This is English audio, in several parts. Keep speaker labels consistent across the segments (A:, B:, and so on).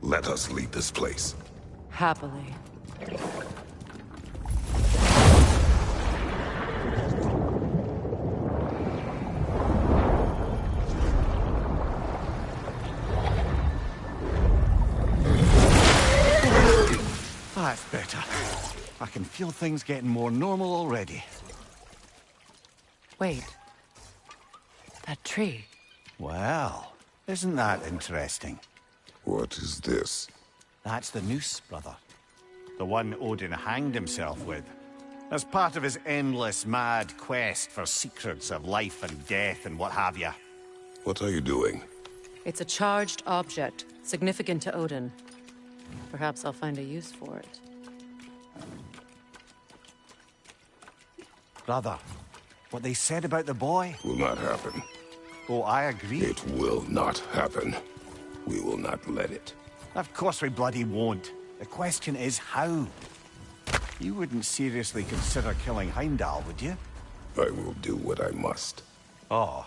A: Let us leave this place.
B: Happily.
C: That's better. I can feel things getting more normal already.
B: Wait. That tree.
C: Well, isn't that interesting?
A: What is this?
C: That's the noose, brother. The one Odin hanged himself with. As part of his endless, mad quest for secrets of life and death and what have you.
A: What are you doing?
B: It's a charged object, significant to Odin. Perhaps I'll find a use for it.
C: Brother, what they said about the boy?
A: Will not happen.
C: Oh, I agree.
A: It will not happen. We will not let it.
C: Of course we bloody won't. The question is how? You wouldn't seriously consider killing Heimdall, would you?
A: I will do what I must.
C: Oh,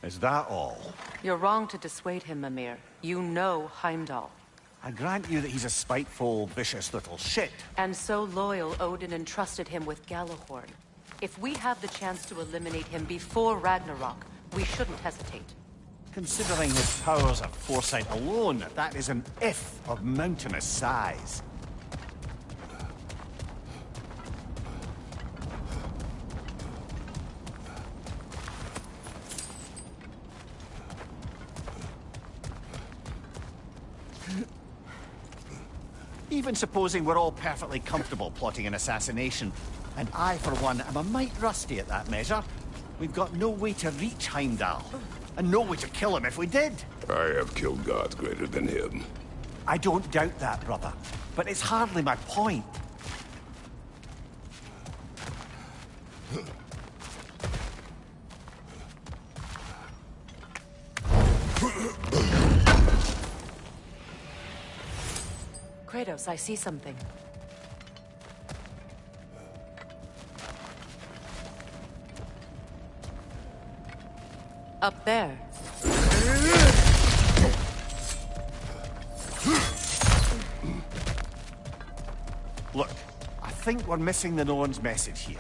C: is that all?
B: You're wrong to dissuade him, Mimir. You know Heimdall.
C: I grant you that he's a spiteful, vicious little shit.
B: And so loyal, Odin entrusted him with Gjallarhorn. If we have the chance to eliminate him before Ragnarok, we shouldn't hesitate.
C: Considering his powers of foresight alone, that is an if of mountainous size. Even supposing we're all perfectly comfortable plotting an assassination, and I, for one, am a mite rusty at that measure, we've got no way to reach Heimdall, and no way to kill him if we did.
A: I have killed gods greater than him.
C: I don't doubt that, brother, but it's hardly my point.
B: Kratos, I see something. Up there.
C: Look, I think we're missing the Norn's message here.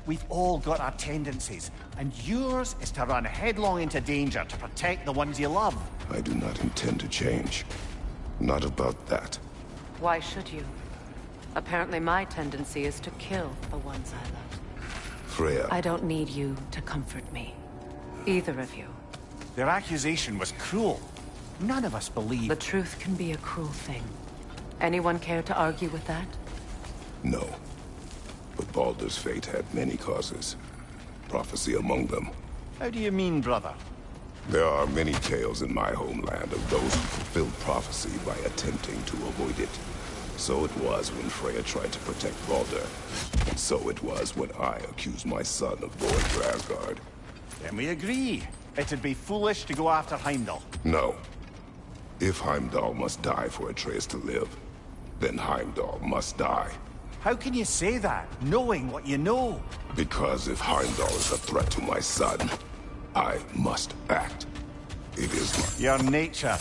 C: We've all got our tendencies, and yours is to run headlong into danger to protect the ones you love.
A: I do not intend to change. Not about that.
B: Why should you? Apparently my tendency is to kill the ones I love.
A: Freya.
B: I don't need you to comfort me. Either of you.
C: Their accusation was cruel. None of us believe.
B: The truth can be a cruel thing. Anyone care to argue with that?
A: No. But Baldur's fate had many causes. Prophecy among them.
C: How do you mean, brother?
A: There are many tales in my homeland of those who fulfilled prophecy by attempting to avoid it. So it was when Freya tried to protect Baldur. And so it was when I accused my son of going to Asgard.
C: Then we agree. It'd be foolish to go after Heimdall.
A: No. If Heimdall must die for Atreus to live, then Heimdall must die.
C: How can you say that, knowing what you know?
A: Because if Heimdall is a threat to my son, I must act. It is my...
C: Your nature.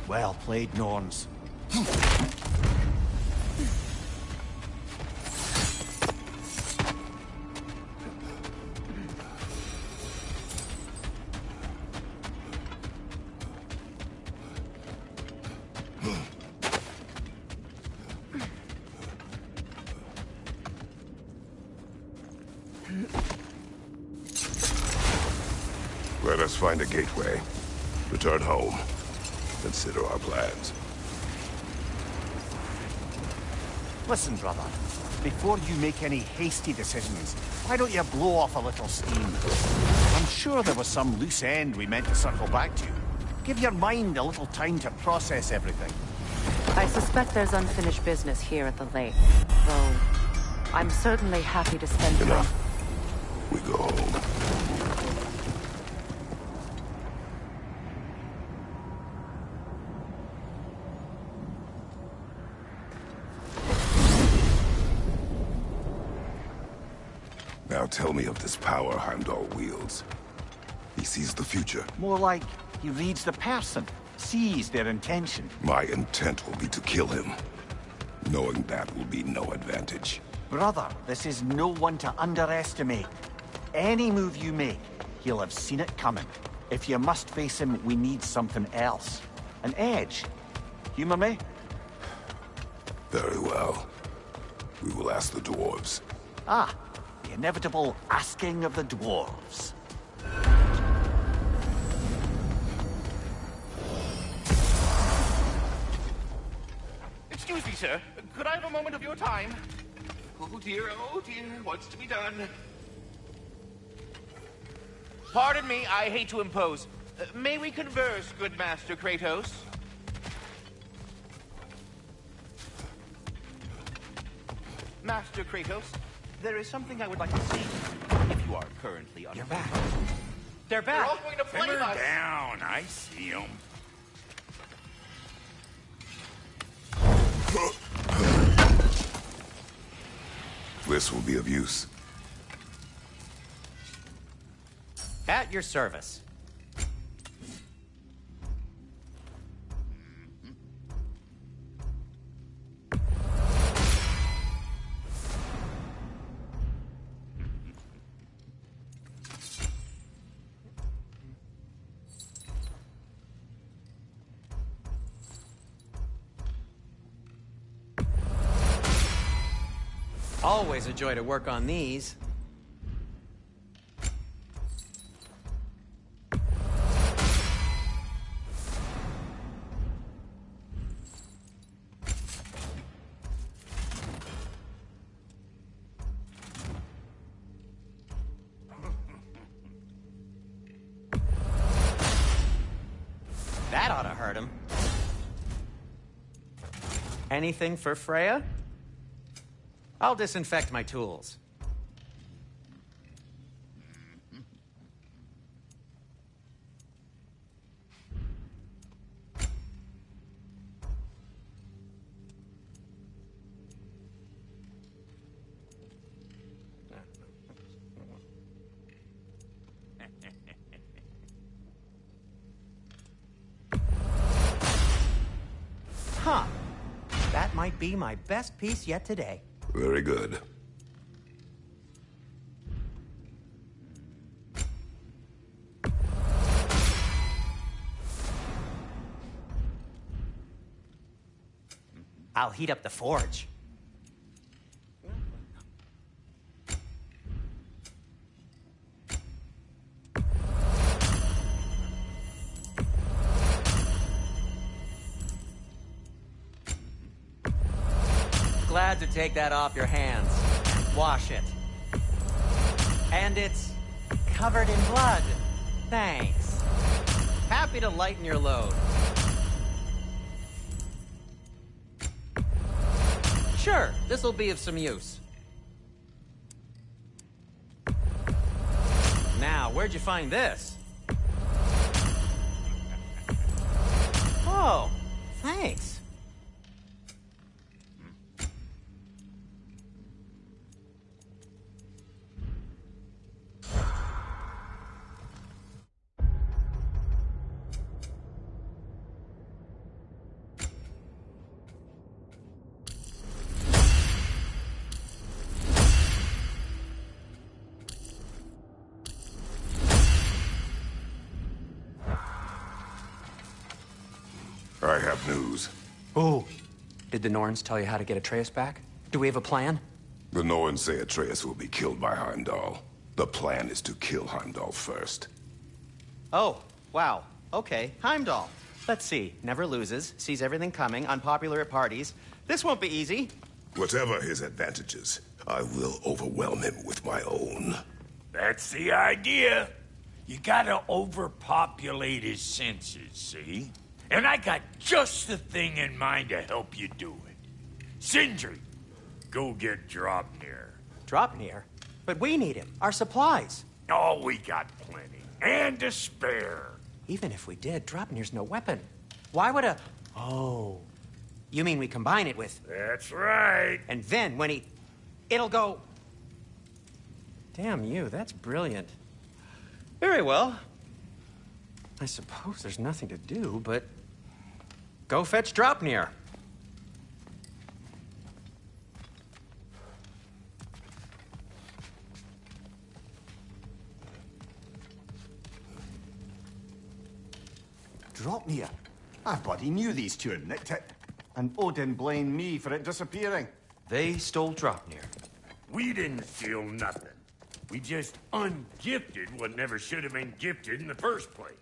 C: Well played, Norns.
A: Let us find a gateway. Return home. Consider our plans.
C: Listen, brother. Before you make any hasty decisions, why don't you blow off a little steam? I'm sure there was some loose end we meant to circle back to. Give your mind a little time to process everything.
B: I suspect there's unfinished business here at the lake. Though, I'm certainly happy to spend time...
A: Enough. We go home. Now tell me of this power Heimdall wields. He sees the future.
C: More like he reads the person. Seize their intention.
A: My intent will be to kill him. Knowing that will be no advantage.
C: Brother, this is no one to underestimate. Any move you make, he'll have seen it coming. If you must face him, we need something else. An edge. Humor me?
A: Very well. We will ask the dwarves.
C: Ah, the inevitable asking of the dwarves.
D: Excuse me, sir. Could I have a moment of your time? Oh dear, what's to be done? Pardon me, I hate to impose. May we converse, good Master Kratos? Master Kratos, there is something I would like to see. If you are currently on...
E: You're back.
D: They're
E: They're back.
D: all going to flame
F: Simmer
D: us!
F: down, I see him.
A: This will be of use.
E: At your service. Always a joy to work on these. That ought to hurt him. Anything for Freya? I'll disinfect my tools. Huh. That might be my best piece yet today.
A: Very good.
E: I'll heat up the forge. Glad to take that off your hands. Wash it. And it's covered in blood. Thanks. Happy to lighten your load. Sure, this'll be of some use. Now, where'd you find this? Oh, thanks.
A: I have news.
E: Oh. Did the Norns tell you how to get Atreus back? Do we have a plan?
A: The Norns say Atreus will be killed by Heimdall. The plan is to kill Heimdall first.
E: Oh, wow. Okay, Heimdall. Let's see. Never loses, sees everything coming, unpopular at parties. This won't be easy.
A: Whatever his advantages, I will overwhelm him with my own.
F: That's the idea. You gotta overpopulate his senses, see? And I got just the thing in mind to help you do it. Sindri, go get Draupnir.
E: Draupnir? But we need him. Our supplies.
F: Oh, we got plenty. And to spare.
E: Even if we did, Draupnir's no weapon. Why would a... Oh. You mean we combine it with...
F: That's right.
E: And then when he... It'll go... Damn you, that's brilliant. Very well. I suppose there's nothing to do, but Go fetch Draupnir.
C: Draupnir? I bloody knew these two had nicked it. And Odin blamed me for it disappearing.
G: They stole Draupnir.
F: We didn't steal nothing. We just ungifted what never should have been gifted in the first place.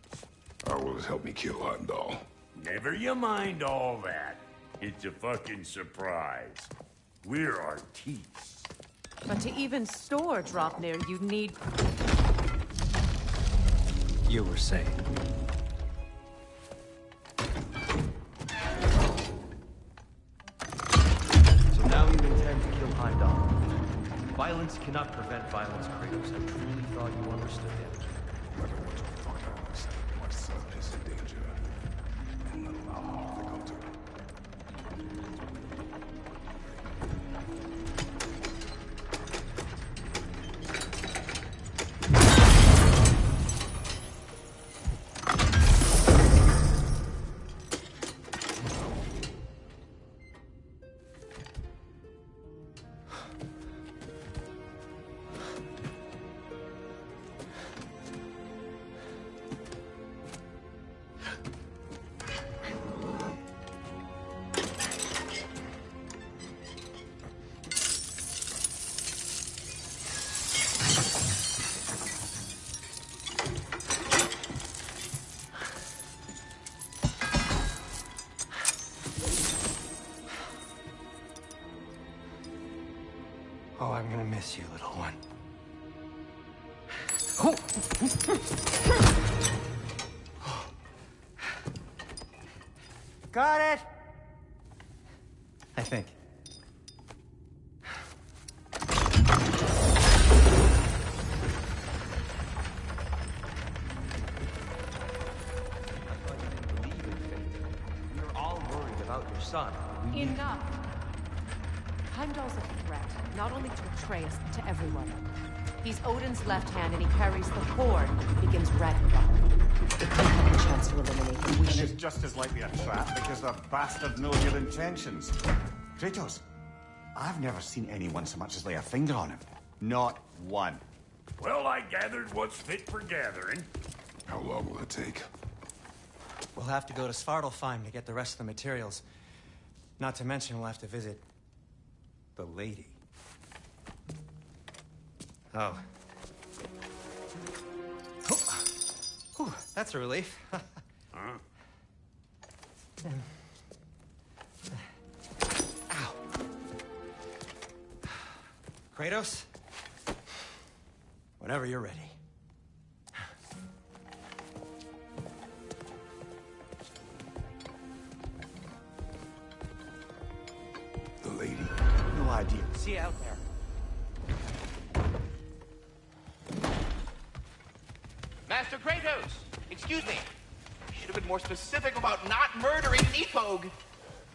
A: Will it help me kill Heimdall?
F: Never you mind all that. It's a fucking surprise. We're artistes.
B: But to even store Draupnir, you'd need...
G: You were saying. So now you intend to kill Heimdall. Violence cannot prevent violence, Kratos. I truly thought you understood that.
A: My son is in danger. And not allow harm to come to him.
G: Oh, I'm gonna miss you, little one.
E: Got it! I think.
G: We were all worried about your son.
B: Enough! Heimdall's a threat, not only to Atreus, but to everyone. He's Odin's left hand, and he carries the Horde that begins Ragnarok. If we have a chance to eliminate him, we
C: It's
B: should...
C: just as likely a trap because the bastard knows your intentions. Kratos, I've never seen anyone so much as lay a finger on him. Not one.
F: Well, I gathered what's fit for gathering.
A: How long will it take?
E: We'll have to go to Svartalfheim to get the rest of the materials. Not to mention we'll have to visit... the lady. Oh. Whew, that's a relief.
F: Huh?
E: Ow. Kratos? Whenever you're ready.
A: The lady.
C: No idea.
E: See you out there.
D: Master Kratos! Excuse me. You should have been more specific about not murdering Nithog.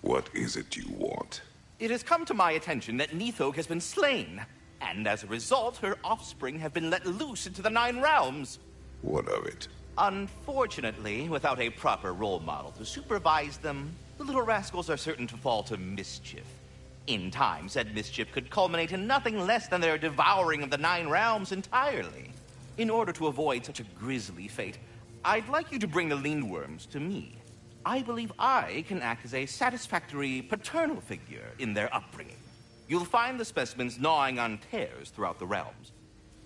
A: What is it you want?
D: It has come to my attention that Nithog has been slain, and as a result, her offspring have been let loose into the Nine Realms.
A: What of it?
D: Unfortunately, without a proper role model to supervise them, the little rascals are certain to fall to mischief. In time, said mischief could culminate in nothing less than their devouring of the Nine Realms entirely. In order to avoid such a grisly fate, I'd like you to bring the Lindworms to me. I believe I can act as a satisfactory paternal figure in their upbringing. You'll find the specimens gnawing on tears throughout the realms.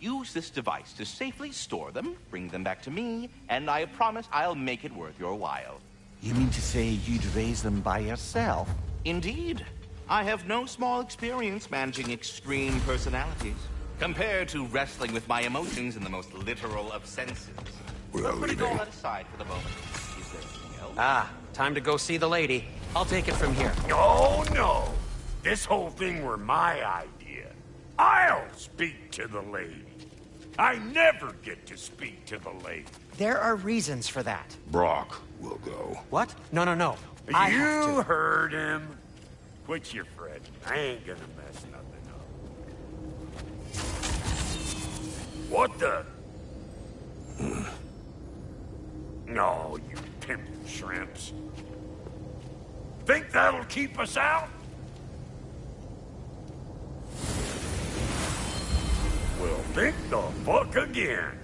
D: Use this device to safely store them, bring them back to me, and I promise I'll make it worth your while.
C: You mean to say you'd raise them by yourself?
D: Indeed. I have no small experience managing extreme personalities, compared to wrestling with my emotions in the most literal of senses.
A: Well,
D: Putting all
A: leaving.
D: that aside for the moment, is there anything else?
E: Ah, time to go see the lady. I'll take it from here.
F: Oh, no. This whole thing were my idea. I'll speak to the lady. I never get to speak to the lady.
E: There are reasons for that.
A: Brock will go.
E: What? No, no, no. I have
F: You
E: to.
F: heard him. Quit your fretting. I ain't gonna mess nothing up. What the? No, you pimp shrimps. Think that'll keep us out? Well, think the fuck again.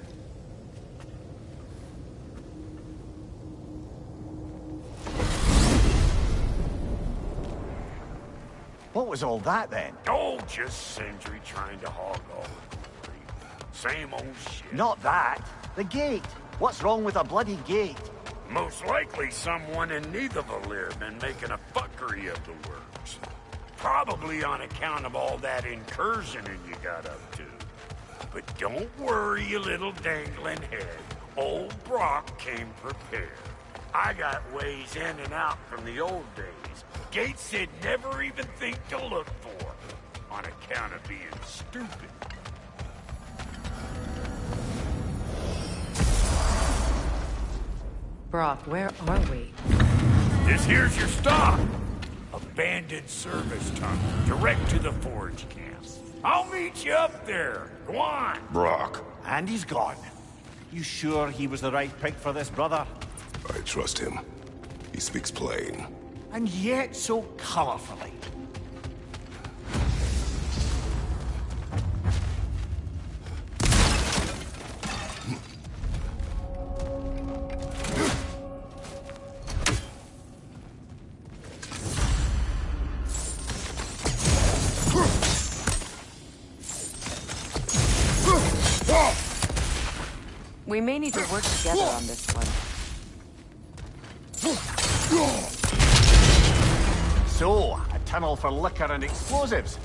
C: What was all that then?
F: Oh, just Sindri trying to hog all the glory. Same old shit.
C: Not that. The gate. What's wrong with a bloody gate?
F: Most likely someone in Nidavellir been making a fuckery of the works. Probably on account of all that incursioning you got up to. But don't worry, you little dangling head. Old Brock came prepared. I got ways in and out from the old days. Gates he'd never even think to look for, on account of being stupid.
B: Brock, where are we?
F: This here's your stop. Abandoned service tunnel, direct to the forge camp. I'll meet you up there. Go on.
A: Brock,
C: And he's gone. You sure he was the right pick for this, brother?
A: I trust him. He speaks plain.
C: And yet so colorfully.
B: We may need to work together on this one.
C: So, a tunnel for liquor and explosives.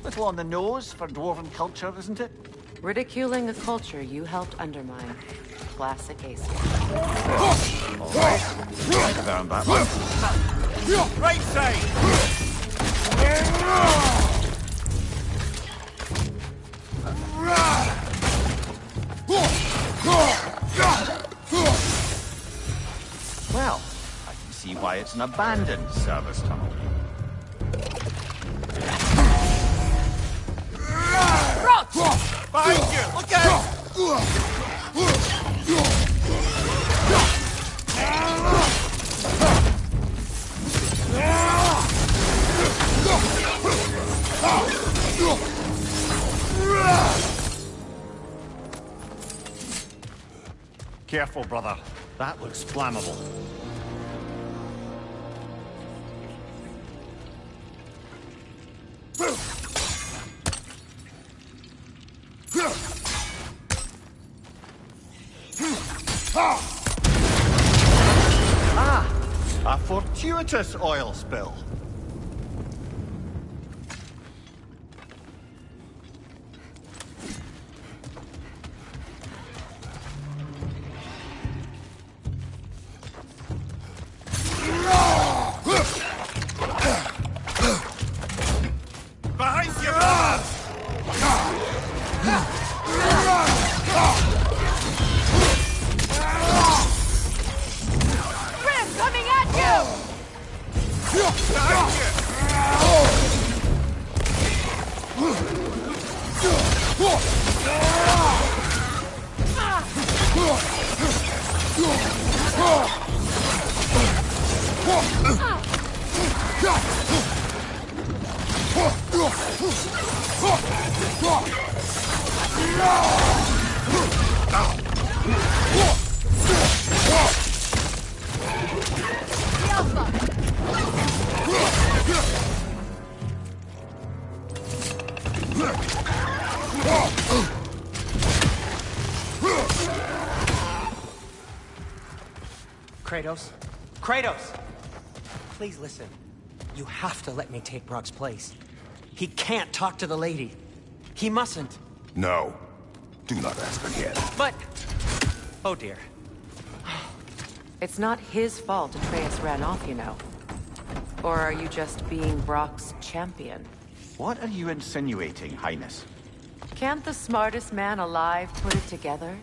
C: Little on the nose for dwarven culture, isn't it?
B: Ridiculing a culture you helped undermine. Classic ace.
C: All right. Down that one. Right side! Well, I can see why it's an abandoned service tunnel. Behind you! Look out! Careful, brother. That looks flammable. A fortuitous oil spill. Behind you, brother!
B: Coming at you!
E: Kratos? Kratos! Please listen. You have to let me take Brock's place. He can't talk to the lady. He mustn't.
A: No. Do not ask again.
E: But... Oh dear.
B: It's not his fault Atreus ran off, you know. Or are you just being Brock's champion?
C: What are you insinuating, Highness?
B: Can't the smartest man alive put it together?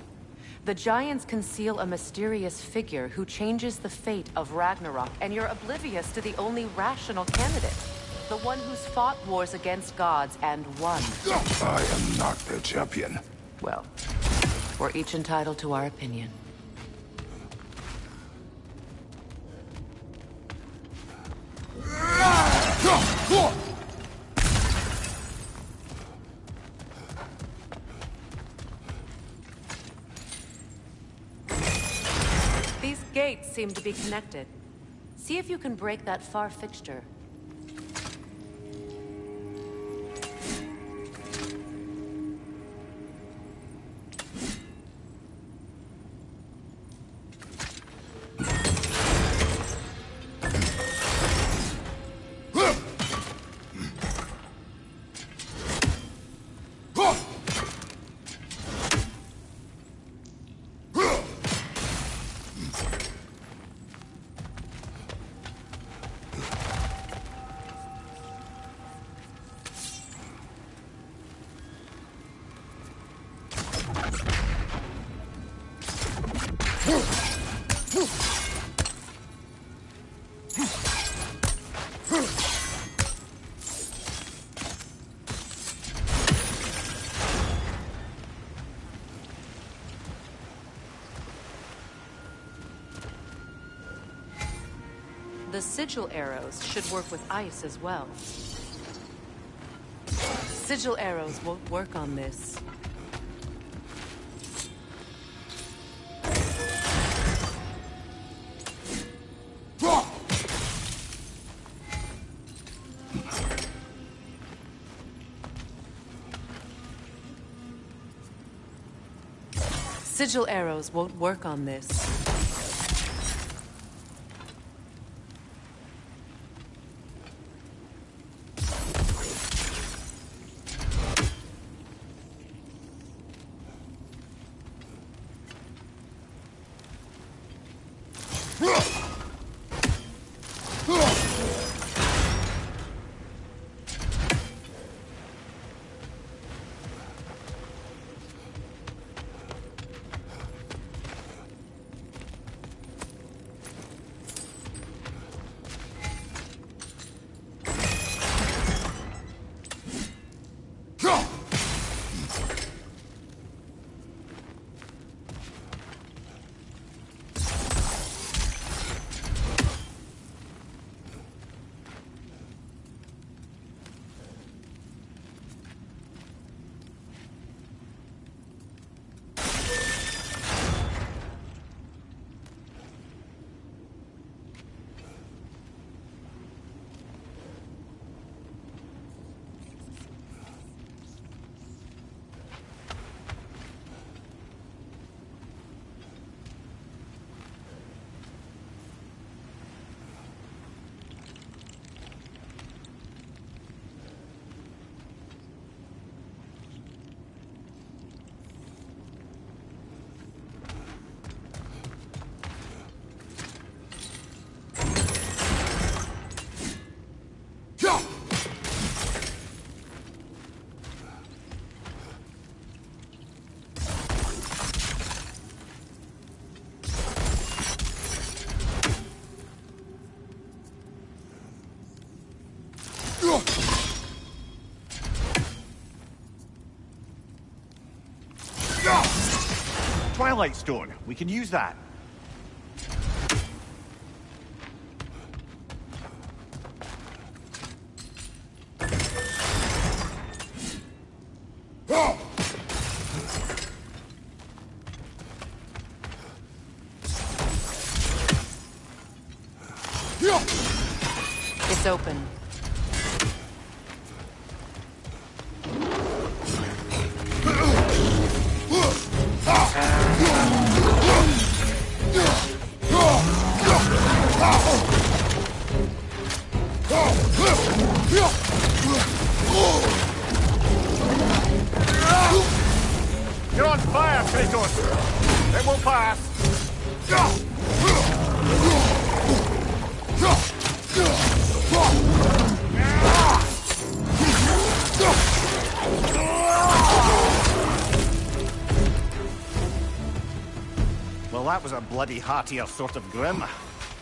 B: The Giants conceal a mysterious figure who changes the fate of Ragnarok, and you're oblivious to the only rational candidate. The one who's fought wars against gods and won.
A: I am not their champion.
B: Well, we're each entitled to our opinion. These gates seem to be connected. See if you can break that far fixture. The sigil arrows should work with ice as well. Sigil arrows won't work on this. Sigil arrows won't work on this.
C: Twilight Stone. We can use that.
B: It's open.
C: You're on fire, Kratos! It won't pass! Well, that was a bloody heartier sort of grim.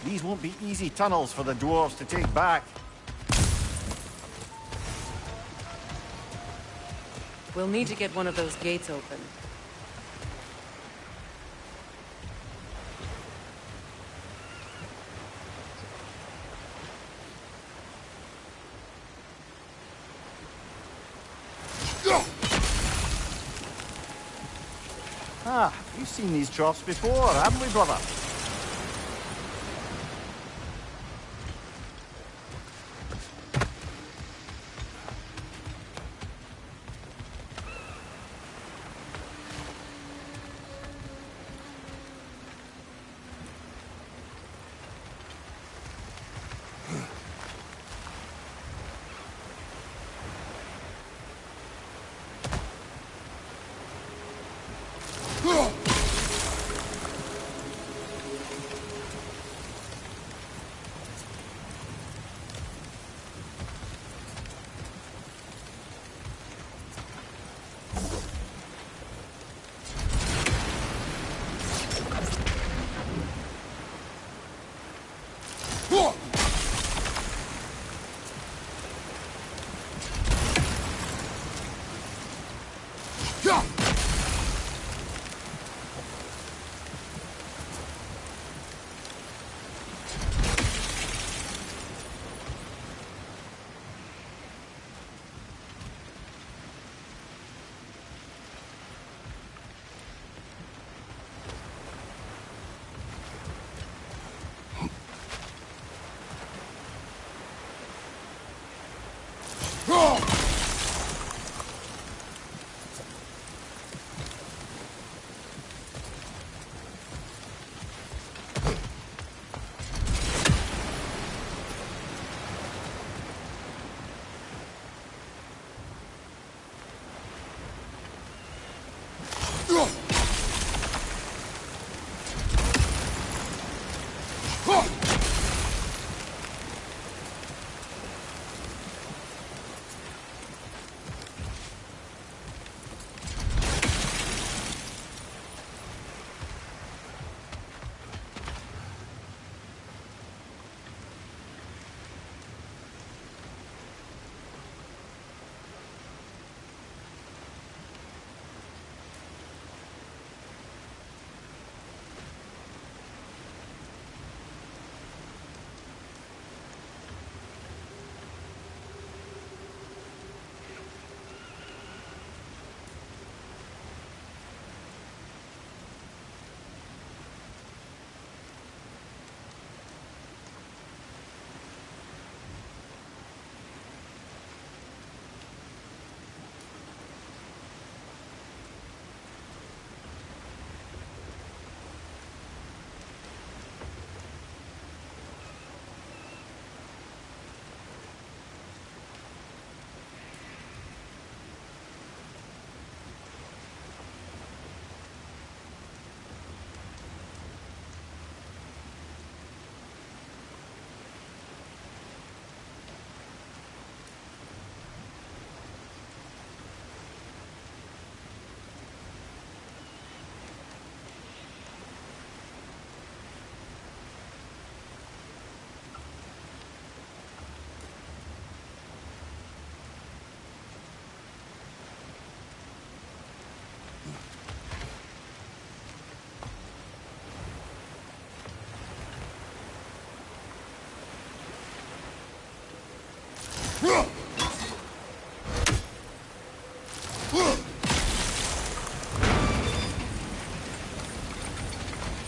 C: These won't be easy tunnels for the dwarves to take back.
B: We'll need to get one of those gates open.
C: Ah, we've seen these troughs before, haven't we, brother?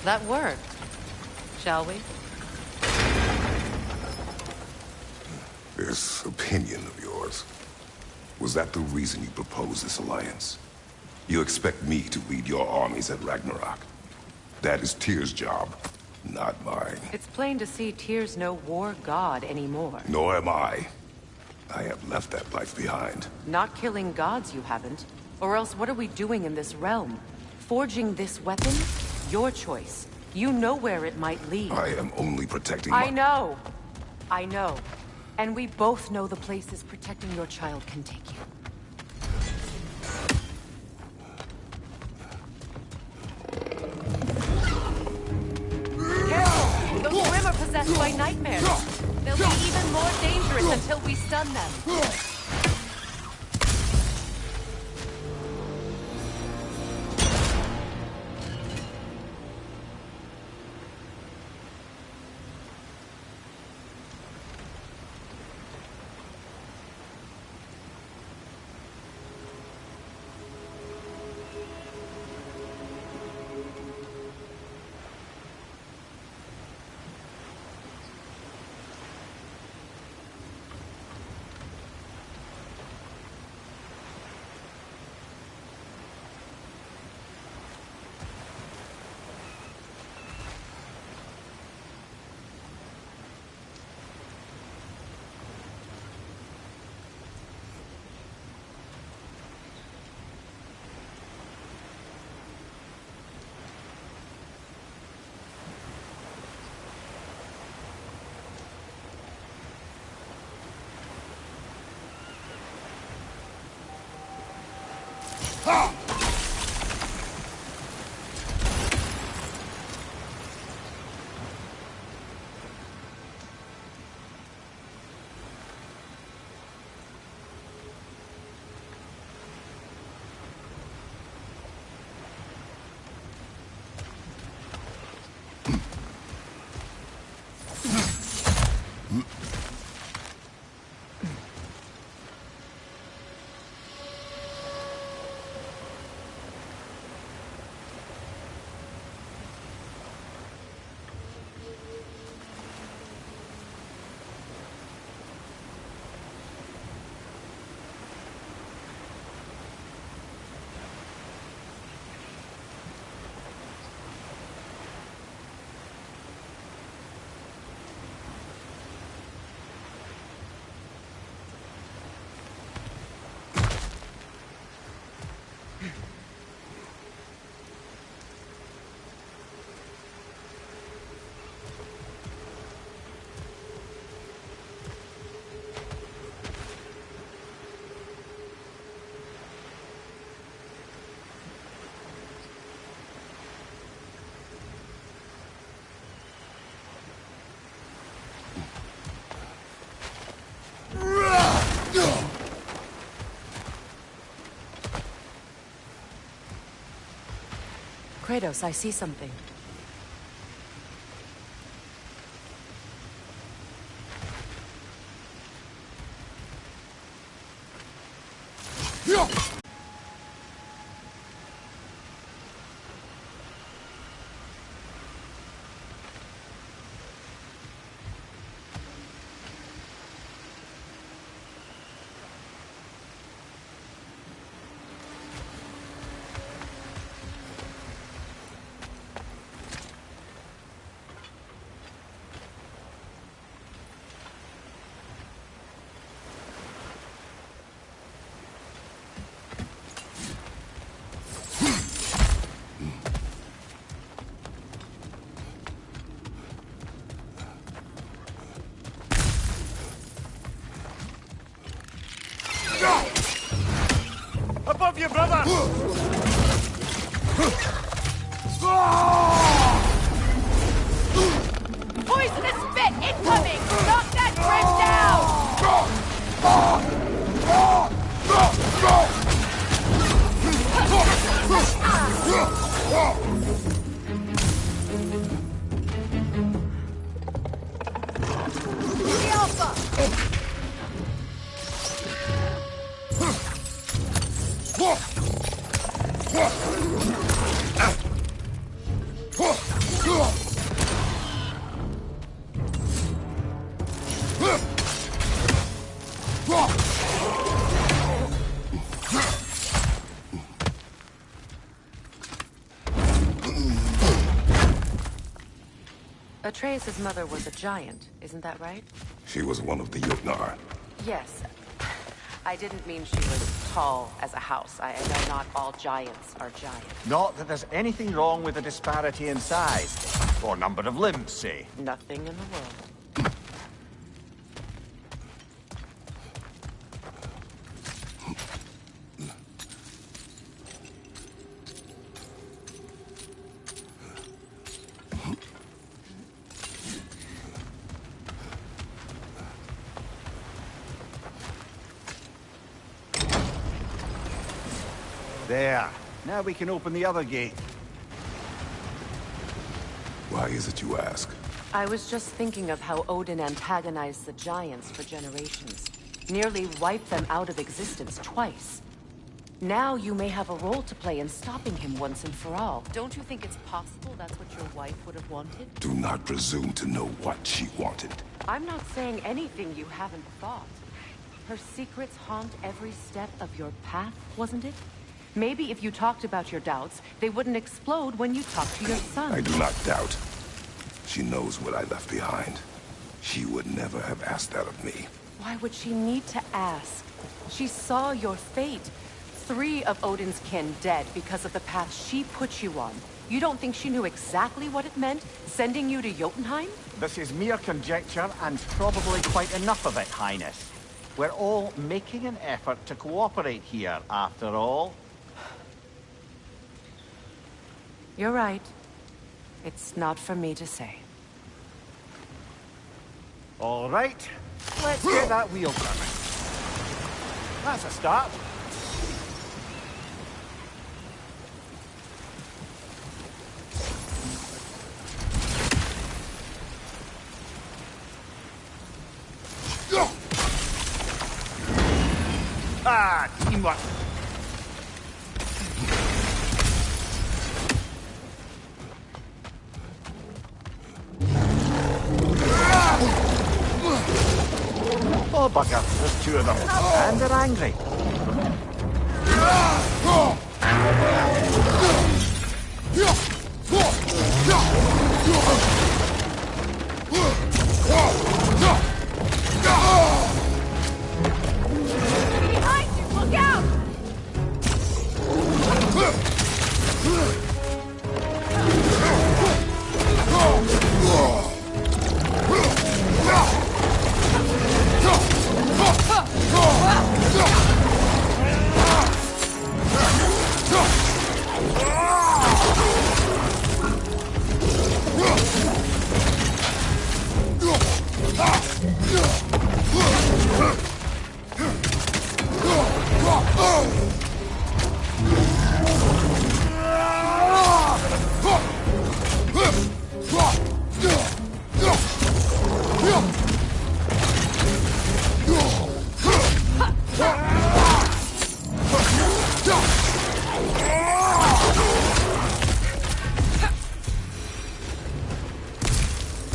B: That worked. Shall we?
A: This opinion of yours, was that the reason you proposed this alliance? You expect me to lead your armies at Ragnarok? That is Tyr's job, not mine.
B: It's plain to see Tyr's no war god anymore.
A: Nor am I. I have left that life behind.
B: Not killing gods, you haven't. Or else what are we doing in this realm? Forging this weapon? Your choice. You know where it might lead.
A: I am only protecting
B: I know. I know. And we both know the places protecting your child can take you. Careful! Those Grimm are possessed by nightmares. They'll be even more dangerous until we stun them. Kratos, I see something.
C: Above you, brother!
B: Poisonous spit incoming! Knock that grim The Alpha! Atreus' mother was a giant, isn't that right?
A: She was one of the Jotnar.
B: Yes. I didn't mean she was tall as a house. I know not all giants are giants.
C: Not that there's anything wrong with the disparity in size. Or number of limbs, say.
B: Nothing in the world.
C: There. Now we can open the other gate.
A: Why is it you ask?
B: I was just thinking of how Odin antagonized the giants for generations. Nearly wiped them out of existence twice. Now you may have a role to play in stopping him once and for all. Don't you think it's possible that's what your wife would have wanted?
A: Do not presume to know what she wanted.
B: I'm not saying anything you haven't thought. Her secrets haunt every step of your path, wasn't it? Maybe if you talked about your doubts, they wouldn't explode when you talked to your son.
A: I do not doubt. She knows what I left behind. She would never have asked that of me.
B: Why would she need to ask? She saw your fate. 3 of Odin's kin dead because of the path she put you on. You don't think she knew exactly what it meant, sending you to Jotunheim?
C: This is mere conjecture, and probably quite enough of it, Highness. We're all making an effort to cooperate here, after all.
B: You're right. It's not for me to say.
C: All right, let's get that wheel turning. That's a start. Ah, teamwork. Oh, bugger. There's two of them. And they're angry.
B: Behind you! Look out!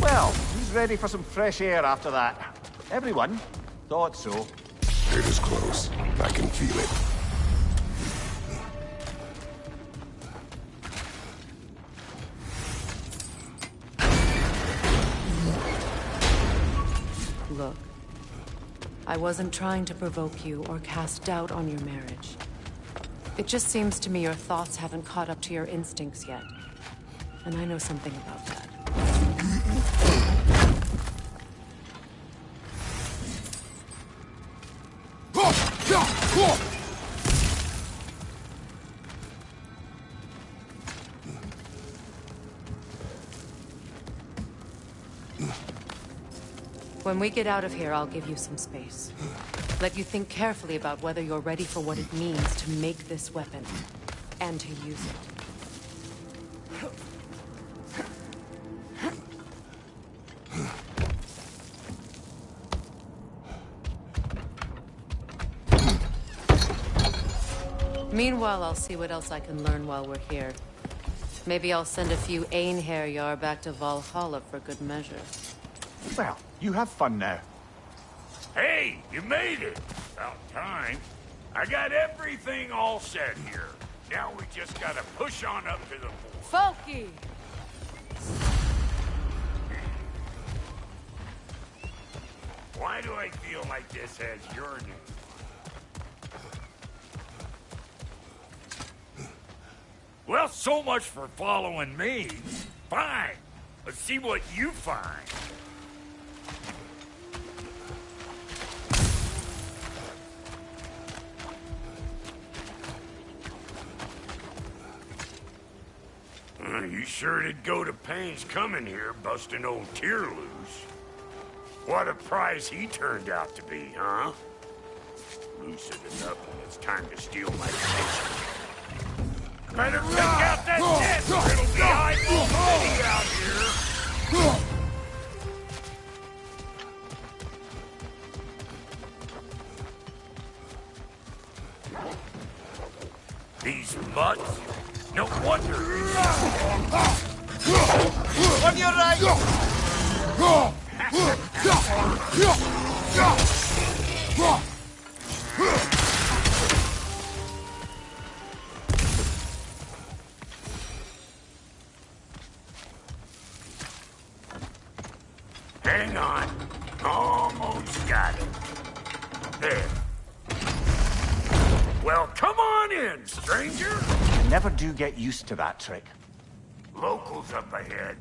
C: Well, who's ready for some fresh air after that? Everyone? Thought so.
A: It is close. I can feel it.
B: Look, I wasn't trying to provoke you or cast doubt on your marriage. It just seems to me your thoughts haven't caught up to your instincts yet. And I know something about that. When we get out of here, I'll give you some space. Let you think carefully about whether you're ready for what it means to make this weapon, and to use it. Meanwhile, I'll see what else I can learn while we're here. Maybe I'll send a few Einherjar back to Valhalla for good measure.
C: Well, you have fun now.
F: Hey, you made it! About time. I got everything all set here. Now we just gotta push on up to the fort.
B: Folky!
F: Why do I feel like this has your name? Well, so much for following me. Fine. Let's see what you find. You sure did go to pains coming here, busting old Tyr loose. What a prize he turned out to be, huh? Loosen it up and it's time to steal my attention. Better check out that desk, or it'll be eyeball city out here. These mutts. No wonder.
C: On your right!
F: Hang on. Almost got it. There. Well, come on in, stranger.
C: Never do get used to that trick.
F: Locals up ahead.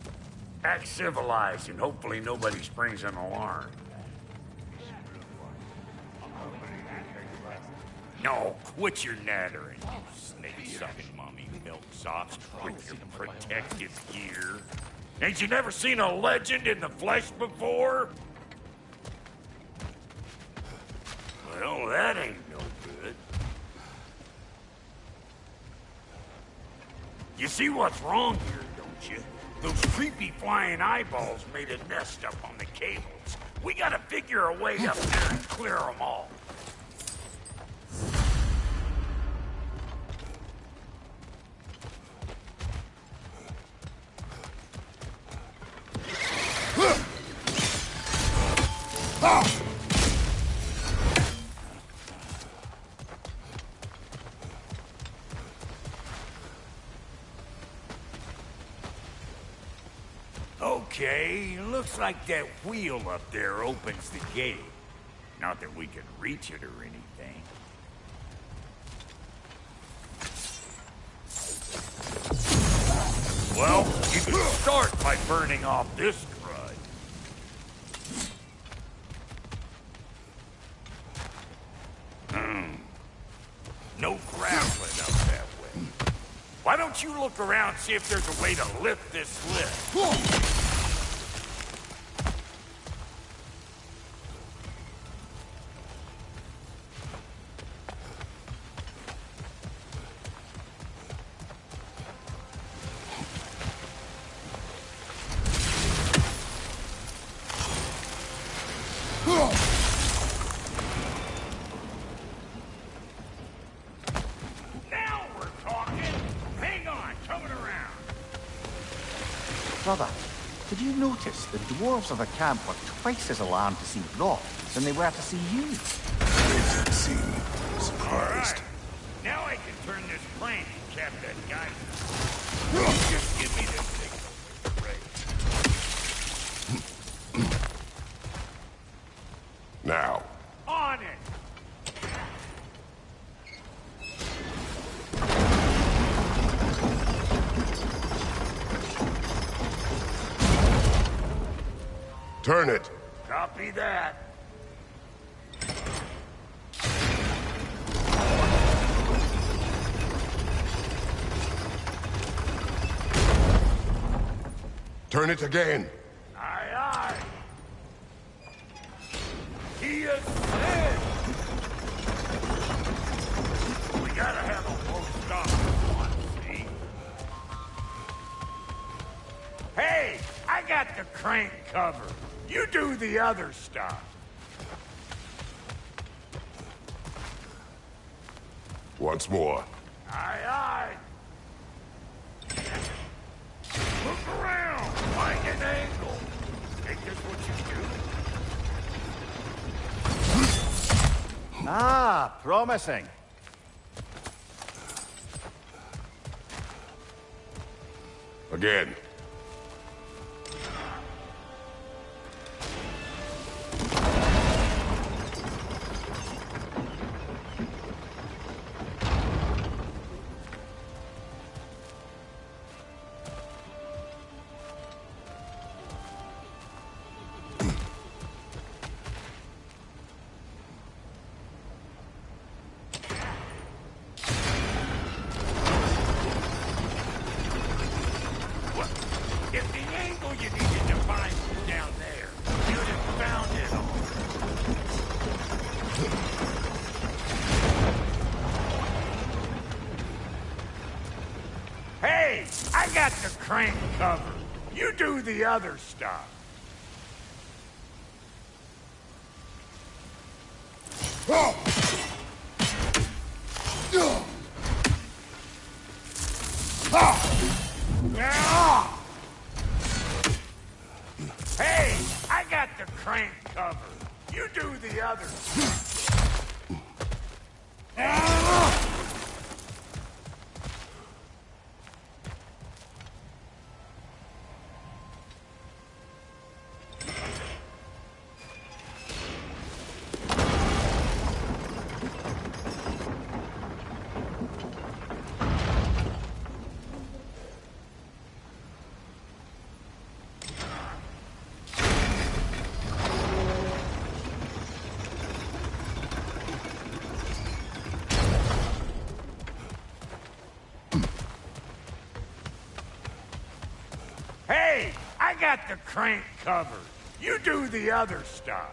F: Act civilized and hopefully nobody springs an alarm. No, quit your nattering, you snake-sucking mommy milksops with your protective gear. Ain't you never seen a legend in the flesh before? Well, that ain't no good. You see what's wrong here, don't you? Those creepy flying eyeballs made a nest up on the cables. We gotta figure a way up there and clear them all. Okay, looks like that wheel up there opens the gate. Not that we can reach it or anything. Well, you can start by burning off this crud. No grappling up that way. Why don't you look around, see if there's a way to lift this lift? Now we're talking. Hang on, coming around.
C: Brother, did you notice the dwarves of the camp were twice as alarmed to see Brock than they were to see you?
A: They did seem surprised.
F: Right. Now I can turn this plane and cap that guy. Just give me this thing. Right.
A: Now,
F: On it!
A: turn it.
F: Copy that.
A: Turn it again.
F: Aye, aye. He is dead. We gotta have a low stop for one, see? Hey, I got the crank covered. You do the other stuff.
A: Once more.
F: Aye, aye. Look around. Find an angle. Make this what you do.
C: Ah, promising.
A: Again.
F: If the angle you needed to find was down there, you'd have found it all. Hey, I got the crank covered. You do the other stuff. Hey, I got the crank covered. You do the other stuff. got the crank covered. You do the other stuff.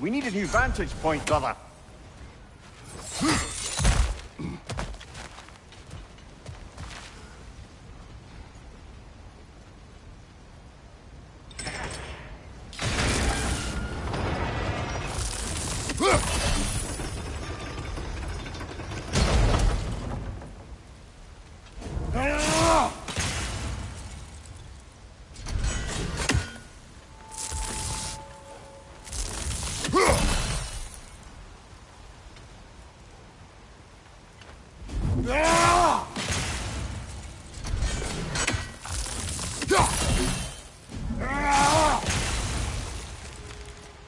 C: We need a new vantage point, brother.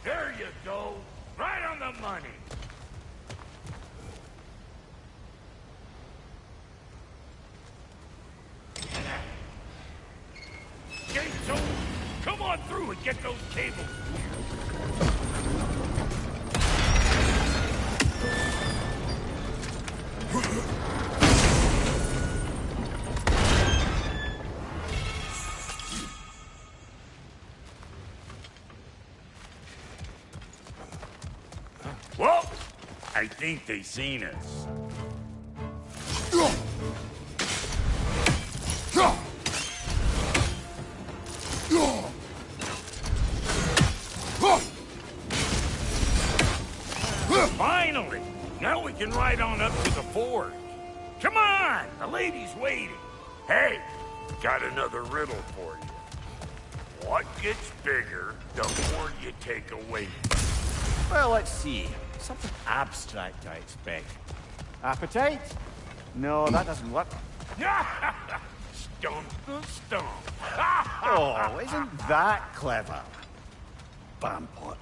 F: There you go. Right on the money. Gates open. Come on through and get those cables Well, I think they seen us. Finally! Now we can ride on up to the forge. Come on! The lady's waiting. Hey, got another riddle for you. What gets bigger the more you take away?
C: Well, let's see. Something abstract, I expect. Appetite? No, that doesn't work.
F: Stump the stump.
C: Oh, isn't that clever? Bampot.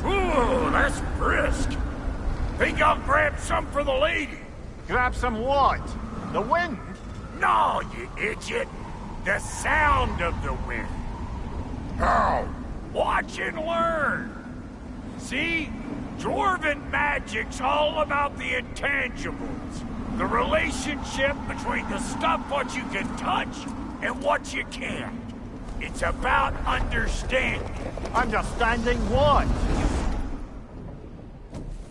F: Ooh, that's brisk. Think I'll grab some for the lady?
C: Grab some what? The wind?
F: No, you idiot. The sound of the wind. How? Watch and learn. See? Dwarven magic's all about the intangibles. The relationship between the stuff what you can touch and what you can't. It's about understanding.
C: Understanding what?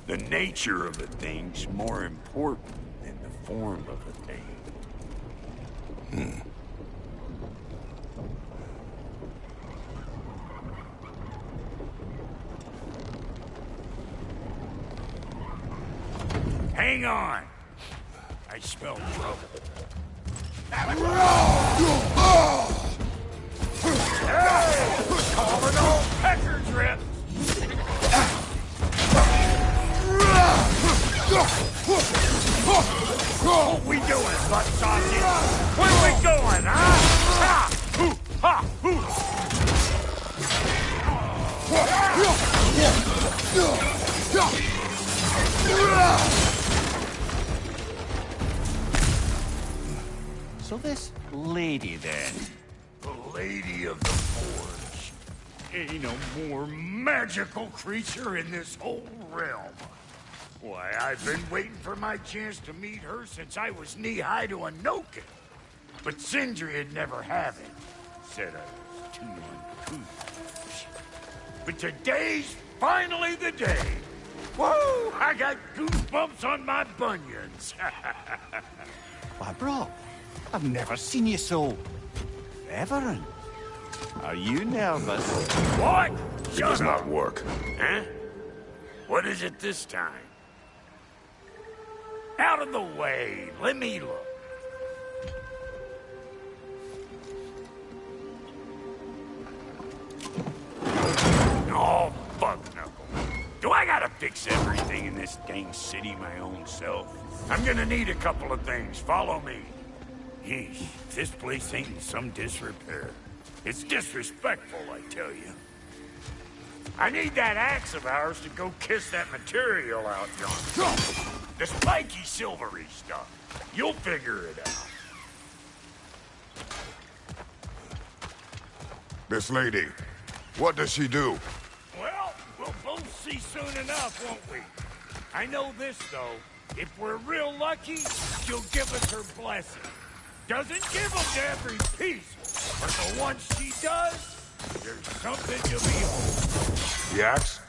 F: The nature of a thing's more important than the form of a thing. Hang on. I smell trouble. Calling all pecker drips. What we doing, butt sausage? Where we going, huh? Ha! Hoo! Ha! Hoo!
C: So this lady, then?
F: The Lady of the Forge. Ain't no more magical creature in this whole realm. Why, I've been waiting for my chance to meet her since I was knee-high to a Noken. But Sindri would never have it. Said I was too uncouth. But today's finally the day. Whoa! I got goosebumps on my bunions.
C: Why, bro, I've never seen you so... reverent. Are you nervous?
F: What?
A: It does not work.
F: Huh? What is it this time? Out of the way. Let me look. Oh, fuck knuckle. Do I gotta fix everything in this dang city my own self? I'm gonna need a couple of things. Follow me. Yeesh, this place ain't in some disrepair. It's disrespectful, I tell you. I need that axe of ours to go kiss that material out yonder. The spiky, silvery stuff. You'll figure it out.
A: This lady, what does she do?
F: Well, we'll both see soon enough, won't we? I know this, though. If we're real lucky, she'll give us her blessing. Doesn't give them to every piece, but the ones she does, there's something to behold.
A: The axe?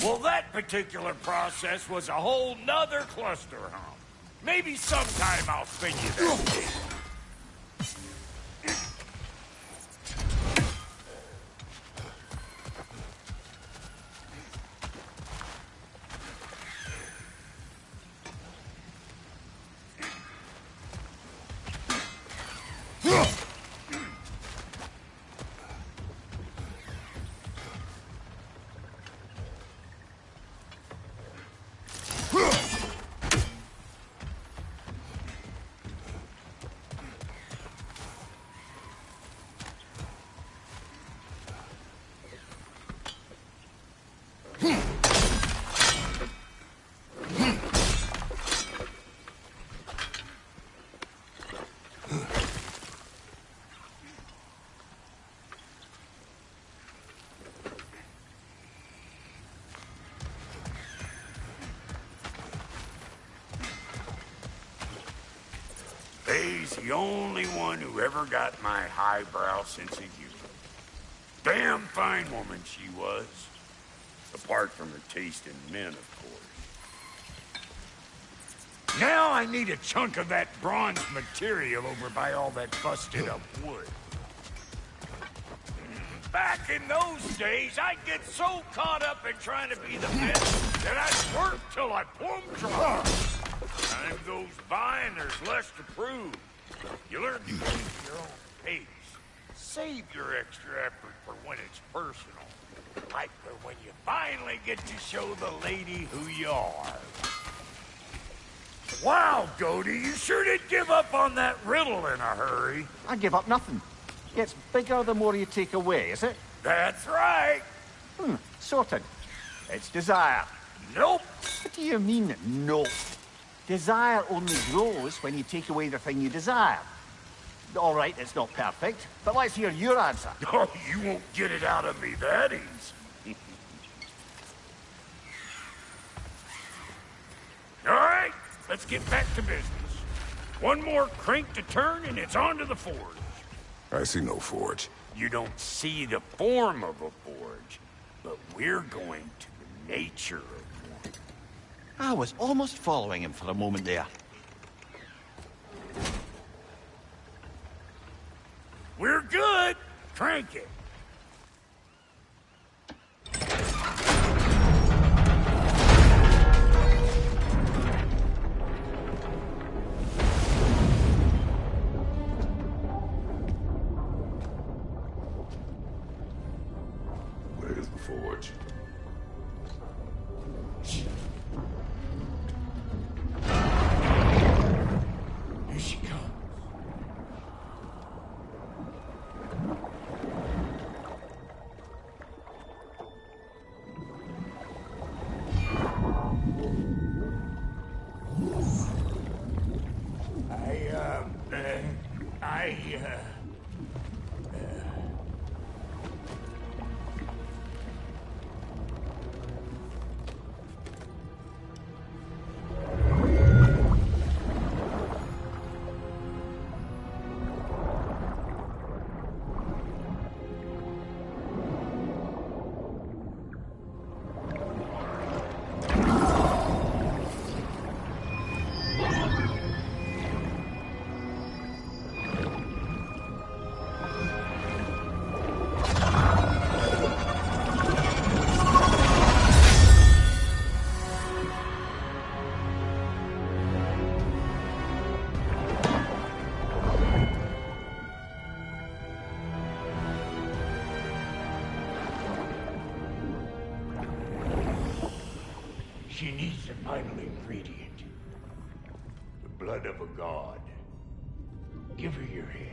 F: Well, that particular process was a whole nother cluster hump. Maybe sometime I'll spin you that. They's the only one who ever got my highbrow sense of humor. Damn fine woman she was. Apart from her taste in men, of course. Now I need a chunk of that bronze material over by all that busted up wood. Back in those days, I'd get so caught up in trying to be the best that I'd work till I plumb drop. Time goes by and there's less to prove. You learn to keep your own pace. Save your extra effort for when it's personal. Like for when you finally get to show the lady who you are. Wow, Goaty, you sure did give up on that riddle in a hurry.
C: I give up nothing. Gets bigger the more you take away, is it?
F: That's right.
C: Sorted. It's desire.
F: Nope.
C: What do you mean, no? Desire only grows when you take away the thing you desire. All right, it's not perfect, but let's hear your answer.
F: Oh, you won't get it out of me that easy. All right, let's get back to business. One more crank to turn and it's on to the forge.
A: I see no forge.
F: You don't see the form of a forge, but we're going to the nature of one.
C: I was almost following him for a moment there.
F: We're good. Crank it.
A: Where's the forge?
F: Here she comes. She needs the final ingredient. The blood of a god. Give her your hand.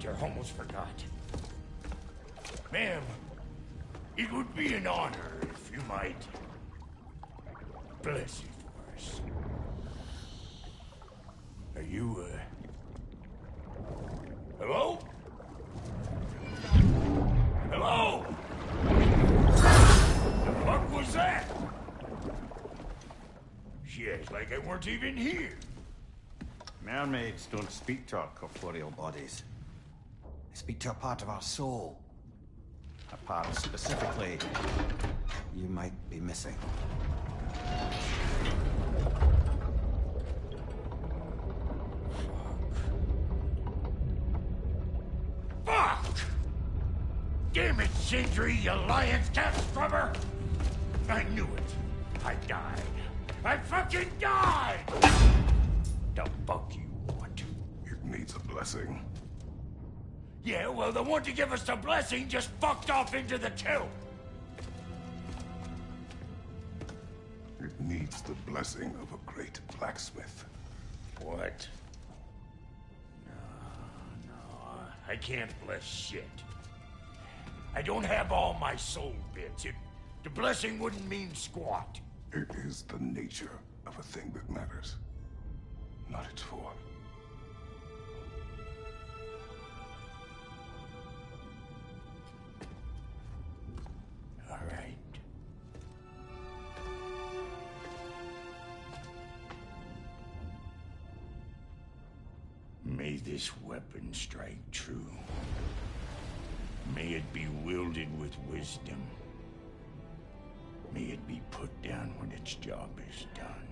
F: I almost forgot. Ma'am, it would be an honor if you might bless it for us. Are you, hello? Hello? The fuck was that? She acts like I weren't even here.
C: Mermaids don't speak to our corporeal bodies. They speak to a part of our soul. A part specifically you might be missing.
F: Fuck! Damn it, Sindri, you lion's cat scrubber! I knew it. I died. I fucking died! The fuck you want?
A: It needs a blessing.
F: Yeah, well, the one to give us the blessing just fucked off into the tomb.
A: It needs the blessing of a great blacksmith.
F: What? No, I can't bless shit. I don't have all my soul bits. The blessing wouldn't mean squat.
A: It is the nature of a thing that matters, not its form.
F: All right. May this weapon strike true. May it be wielded with wisdom. May it be put down when its job is done.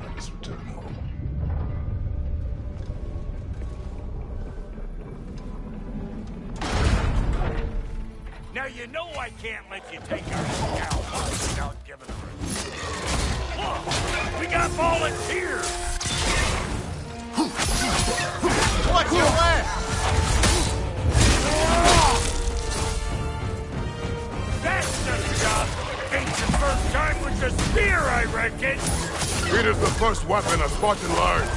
A: Let us return home.
F: Now you know I can't let you take our cow without giving her a... Look! We got volunteers!
C: What Watch your left!
F: That's the job! Ain't the first time with the spear, I reckon!
A: It is the first weapon a Spartan learned.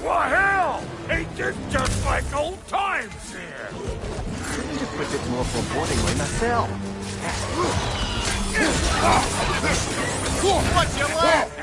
F: Well, hell! Ain't this just like old times here?
C: Couldn't have put it more forebodingly myself. Watch your left!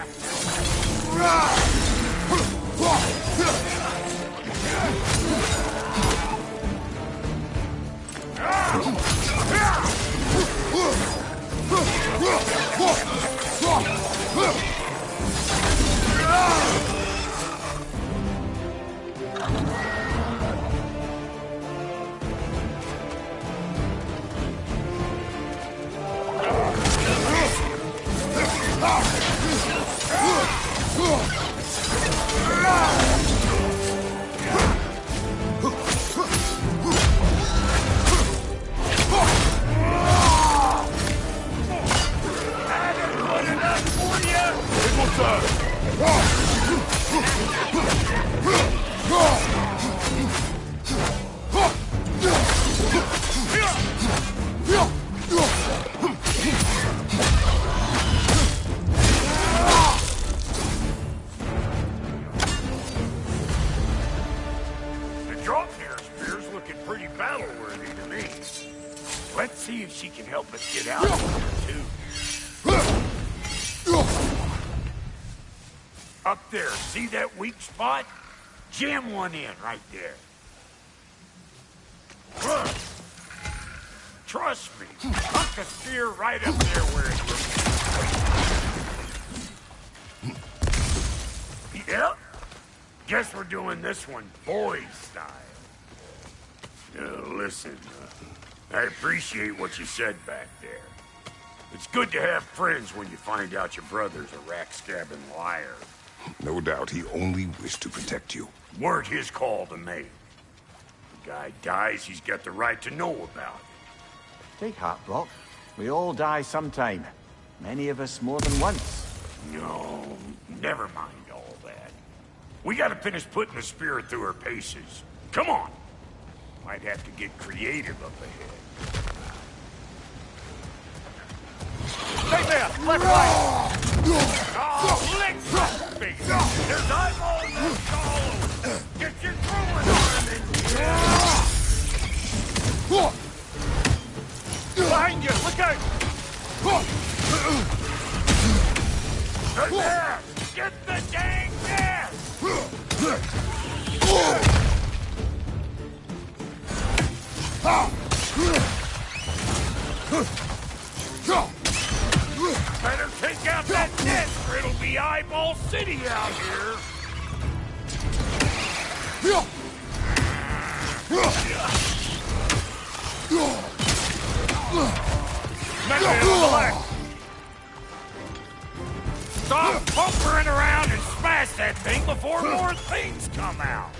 F: Let's see if she can help us get out of here, too. Up there, see that weak spot? Jam one in right there. Good. Trust me, huck a spear right up there where it looks. Yep. Guess we're doing this one boy style. Listen, I appreciate what you said back there. It's good to have friends when you find out your brother's a rack-stabbing liar.
A: No doubt he only wished to protect you.
F: Weren't his call to make. The guy dies, he's got the right to know about it.
C: Take heart, Brock. We all die sometime. Many of us more than once.
F: No, never mind all that. We gotta finish putting the spirit through her paces. Come on! Might have to get creative up ahead.
C: Stay there! Left, right!
F: Oh, lick that face! There's eyeballs and hollow! Get your throwing on him!
C: Behind you! Look out!
F: Right there! Get the dang gas! Better take out that net, or it'll be Eyeball City out here! Maybe on the left! Stop pumpering around and smash that thing before more things come out!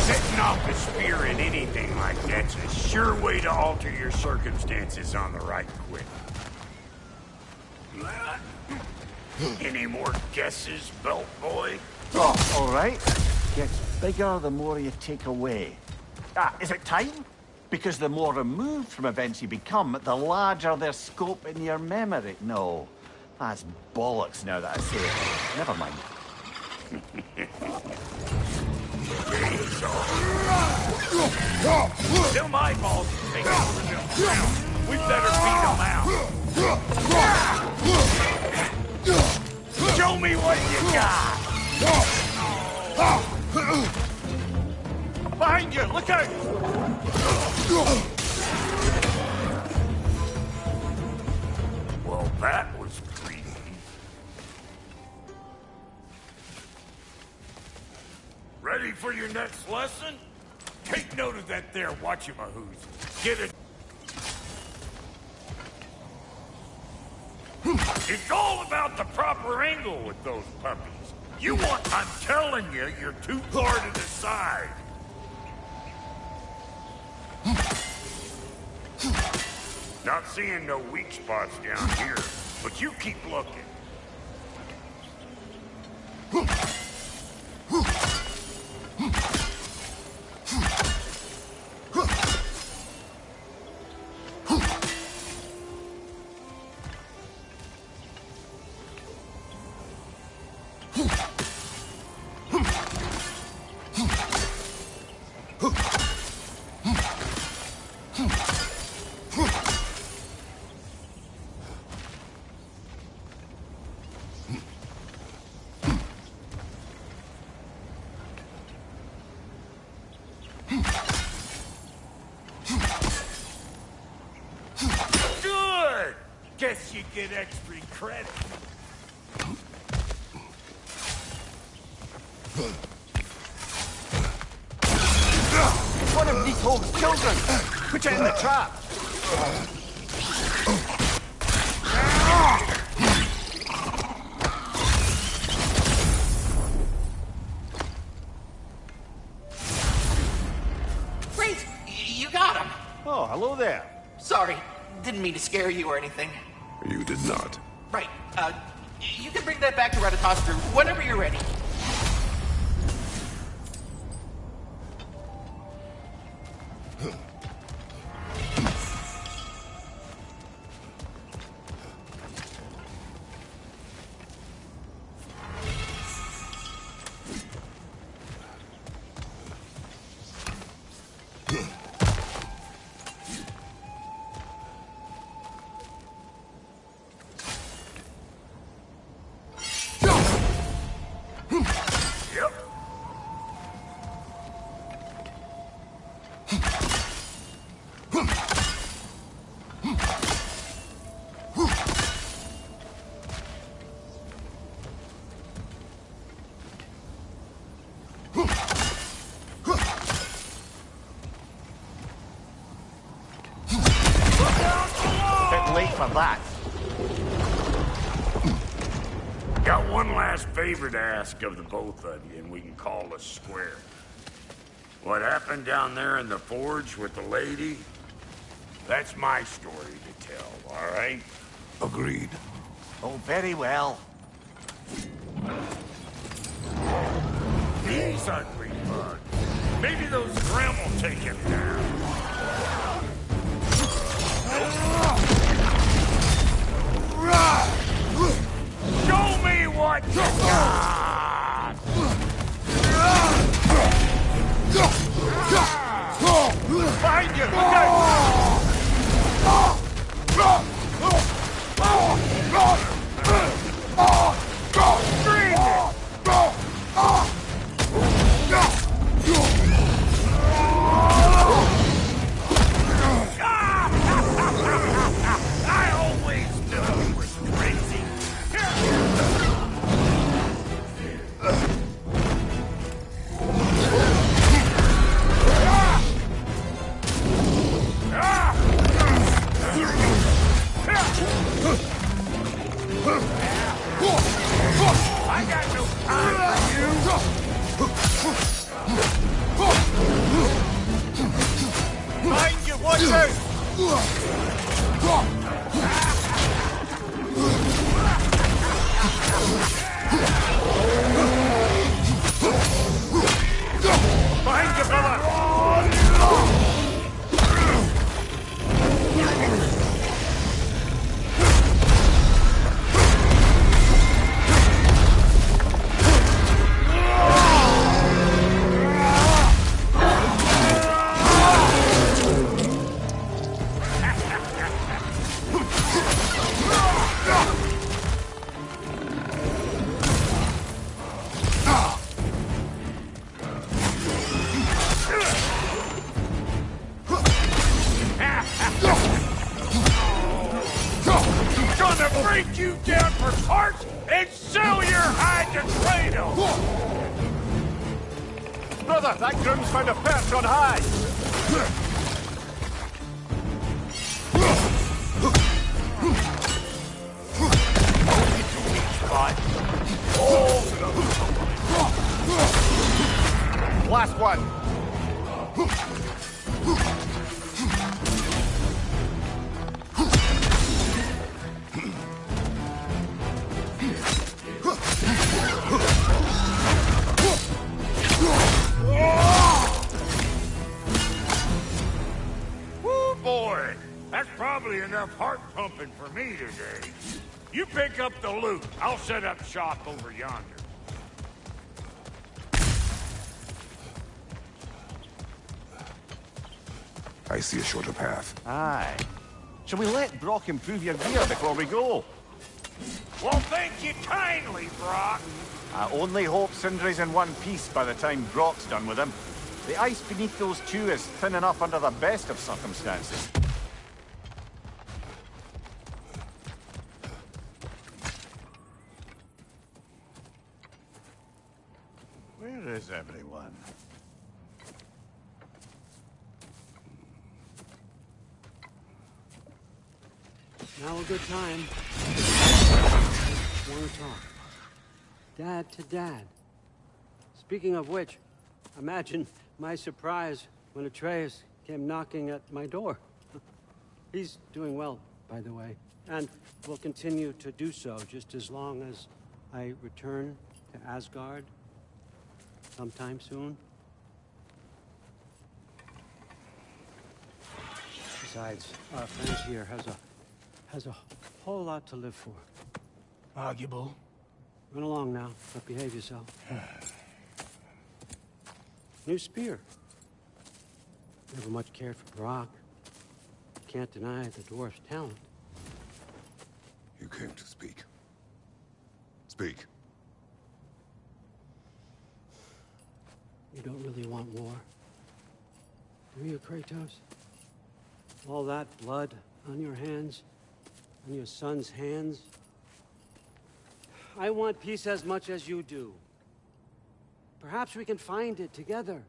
F: Setting off the spear in anything like that's a sure way to alter your circumstances on the right quick. Any more guesses, belt boy?
C: Oh, all right. Gets bigger the more you take away. Is it time? Because the more removed from events you become, the larger their scope in your memory. No, that's bollocks now that I say it. Never mind.
F: Them eyeballs take over the ground. We better beat them out. Show me what you got!
C: Behind you! Look out!
F: Well, that was creepy. Ready for your next lesson? Take note of that there whatchamahoos. Get it. It's all about the proper angle with those puppies. I'm telling you, you're too far to the side. Not seeing no weak spots down here, but you keep looking. Guess you get extra credit.
C: It's one of these old children. Put it in the trap.
D: Great! You got him!
C: Oh, hello there.
D: Sorry, didn't mean to scare you or anything.
A: You did not.
D: Right, you can bring that back to Ratatoskru whenever you're ready.
C: Late for that.
F: Got one last favor to ask of the both of you, and we can call us square. What happened down there in the forge with the lady? That's my story to tell, all right?
A: Agreed.
C: Oh, very well.
F: These ugly bugs. Maybe those Grim will take him down. Show me what you got! Find you! I always knew it was crazy. I got no time for you! Mind you, watchers! Behind you, brother! Gonna break you down for parts and sell your hide to Kratos!
C: Brother, that groom's found a perch on high! Last one!
F: Woo, boy! That's probably enough heart pumping for me today. You pick up the loot. I'll set up shop over yonder.
A: I see a shorter path.
C: Aye. Shall we let Brock improve your gear before we go?
F: Well, thank you kindly, Brock.
C: I only hope Sindri's in one piece by the time Brock's done with him. The ice beneath those two is thin enough under the best of circumstances. Where is everyone?
H: Now a good time. Want to talk. Dad to dad. Speaking of which, imagine my surprise when Atreus came knocking at my door. He's doing well, by the way, and will continue to do so just as long as I return to Asgard sometime soon. Besides, our friend here has a whole lot to live for.
F: Arguable.
H: Run along now, but behave yourself. New spear. Never much cared for Brock. Can't deny the dwarf's talent.
A: You came to speak. Speak.
H: You don't really want war, do you, Kratos? All that blood on your hands, on your son's hands. I want peace as much as you do. Perhaps we can find it together.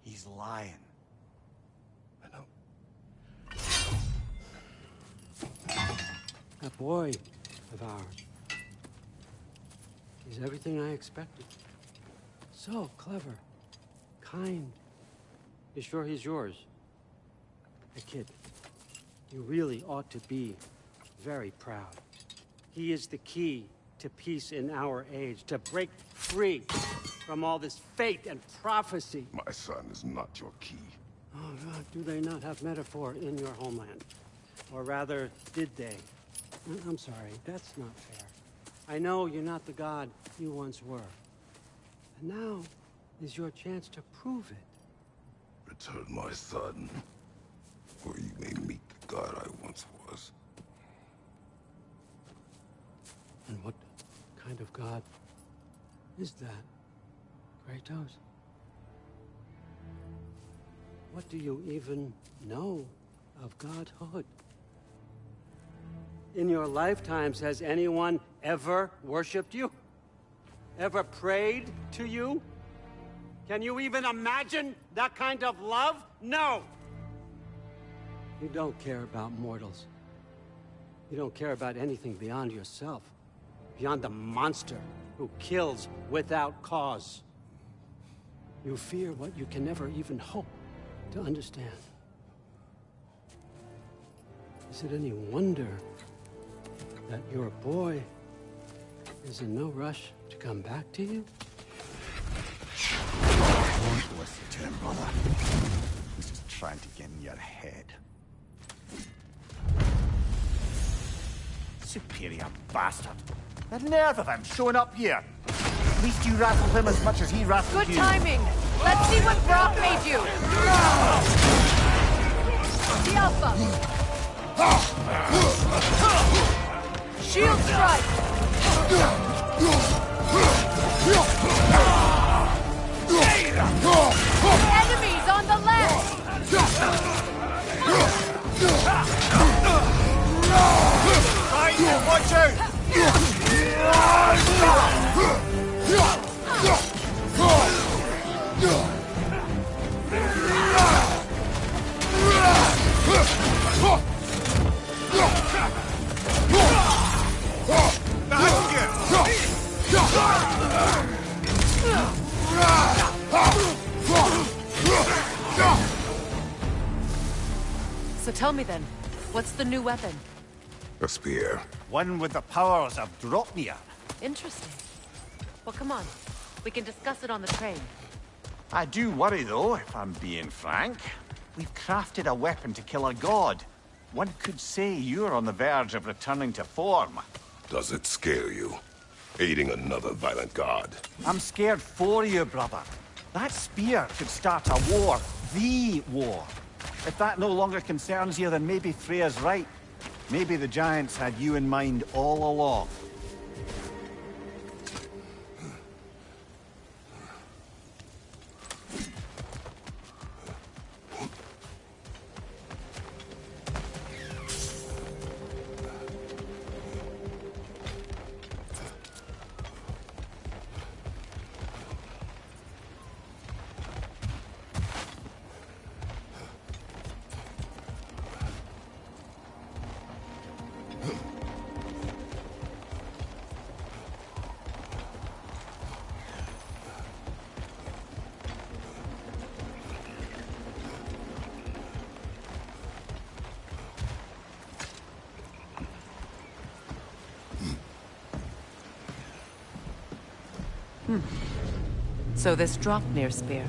C: He's lying.
A: I know.
H: That boy of ours. He's everything I expected. So clever. Kind. You sure he's yours? Hey, kid. You really ought to be very proud. He is the key to peace in our age, to break free from all this fate and prophecy.
A: My son is not your key.
H: Oh, God, do they not have metaphor in your homeland? Or rather, did they? I'm sorry, that's not fair. I know you're not the god you once were. And now is your chance to prove it.
A: Return my son, or you may meet the god I once was.
H: And what kind of god is that, Kratos? What do you even know of godhood? In your lifetimes, has anyone ever worshipped you? Ever prayed to you? Can you even imagine that kind of love? No! You don't care about mortals. You don't care about anything beyond yourself. Beyond the monster who kills without cause. You fear what you can never even hope to understand. Is it any wonder that your boy is in no rush to come back to you?
C: Don't listen to him, brother. He's just trying to get in your head. Superior bastard. The nerve of him showing up here. At least you rattled him as much as he rattled
B: Good
C: you.
B: timing. Let's see what Brock made you. The Alpha. Shield strike. Enemies on the left.
C: Right, watch out!
B: So tell me then, what's the new weapon?
A: A spear.
C: One with the powers of Dropnir.
B: Interesting. Well, come on. We can discuss it on the train.
C: I do worry, though, if I'm being frank. We've crafted a weapon to kill a god. One could say you're on the verge of returning to form.
A: Does it scare you? Aiding another violent god?
C: I'm scared for you, brother. That spear could start a war. The war. If that no longer concerns you, then maybe Freya's right. Maybe the Giants had you in mind all along.
B: So this Dropnir spear.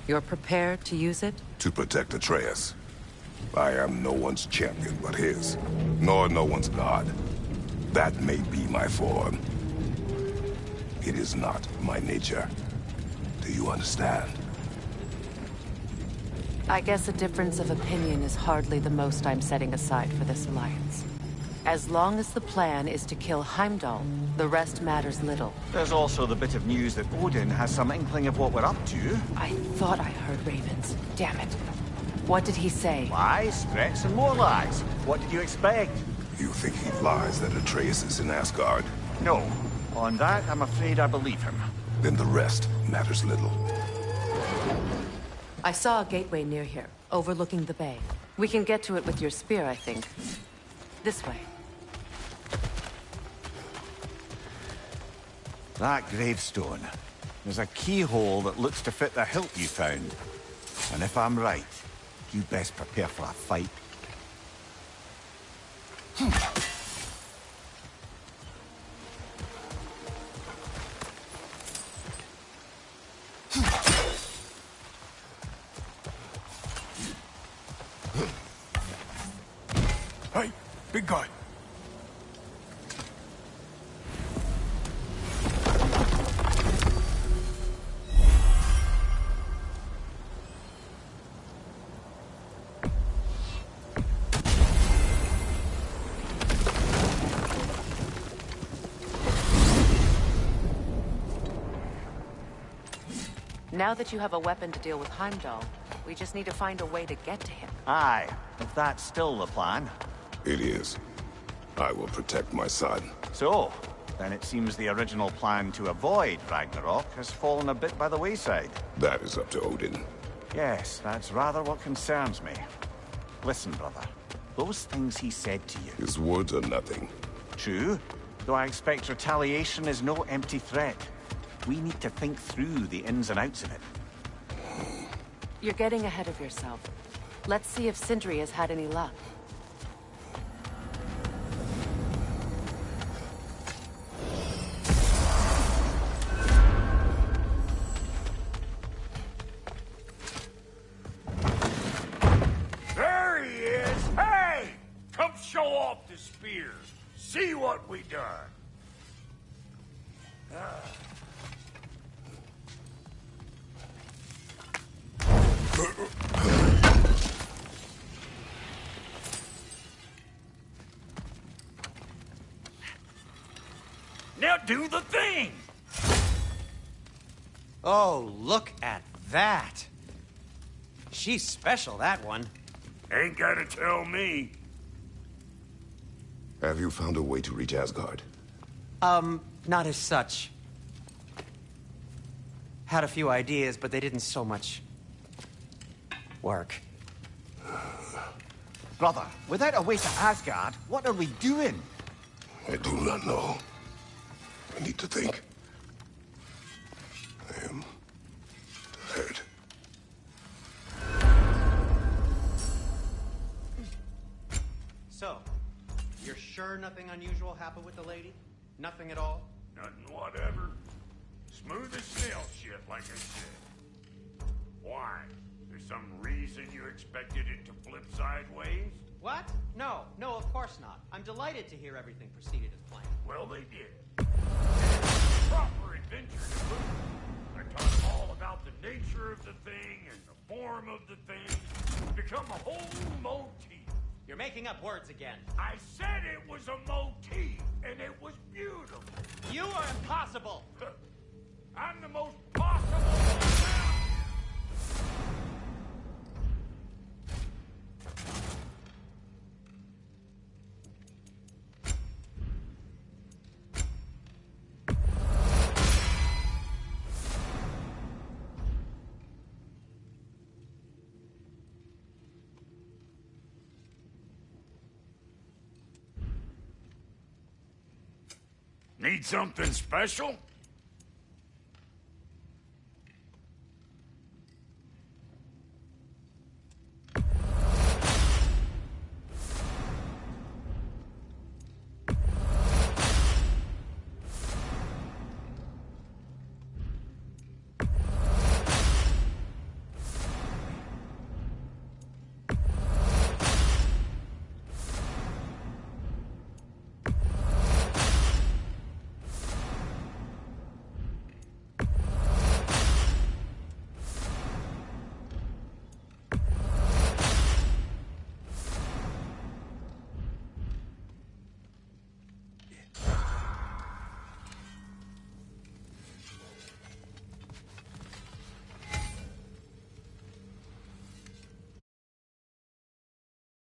B: You're prepared to use it?
A: To protect Atreus. I am no one's champion but his, nor no one's god. That may be my form. It is not my nature. Do you understand?
B: I guess a difference of opinion is hardly the most I'm setting aside for this alliance. As long as the plan is to kill Heimdall, the rest matters little.
C: There's also the bit of news that Odin has some inkling of what we're up to.
B: I thought I heard ravens. Damn it. What did he say?
C: Lies, threats, and more lies. What did you expect?
A: You think he lies that Atreus is in Asgard?
C: No. On that, I'm afraid I believe him.
A: Then the rest matters little.
B: I saw a gateway near here, overlooking the bay. We can get to it with your spear, I think. This way.
C: That gravestone. There's a keyhole that looks to fit the hilt you found. And if I'm right, you best prepare for a fight.
F: Hey, big guy.
B: Now that you have a weapon to deal with Heimdall, we just need to find a way to get to him.
C: Aye, if that's still the plan.
A: It is. I will protect my son.
C: So, then it seems the original plan to avoid Ragnarok has fallen a bit by the wayside.
A: That is up to Odin.
C: Yes, that's rather what concerns me. Listen, brother. Those things he said to you.
A: His words are nothing.
C: True, though I expect retaliation is no empty threat. We need to think through the ins and outs of it.
B: You're getting ahead of yourself. Let's see if Sindri has had any luck.
F: There he is! Hey! Come show off the spear. See what we done. Now do the thing!
E: Oh, look at that. She's special, that one.
F: Ain't gotta tell me.
A: Have you found a way to reach Asgard?
E: Not as such. Had a few ideas, but they didn't so much work.
C: Brother, without a way to Asgard, what are we doing?
A: I do not know. I need to think. I am tired.
E: sure nothing unusual happened with the lady? Nothing at all?
F: Nothing whatever. Smooth as snail shit, like I said. Why? There's some reason you expected it to flip sideways?
E: What? No, of course not. I'm delighted to hear everything proceeded as planned.
F: Well, they did. Proper adventure to boot. I taught them all about the nature of the thing and the form of the thing. It's become a whole motif.
E: You're making up words again.
F: I said it was a motif, and it was beautiful.
E: You are impossible!
F: I'm the most possible one around. Need something special?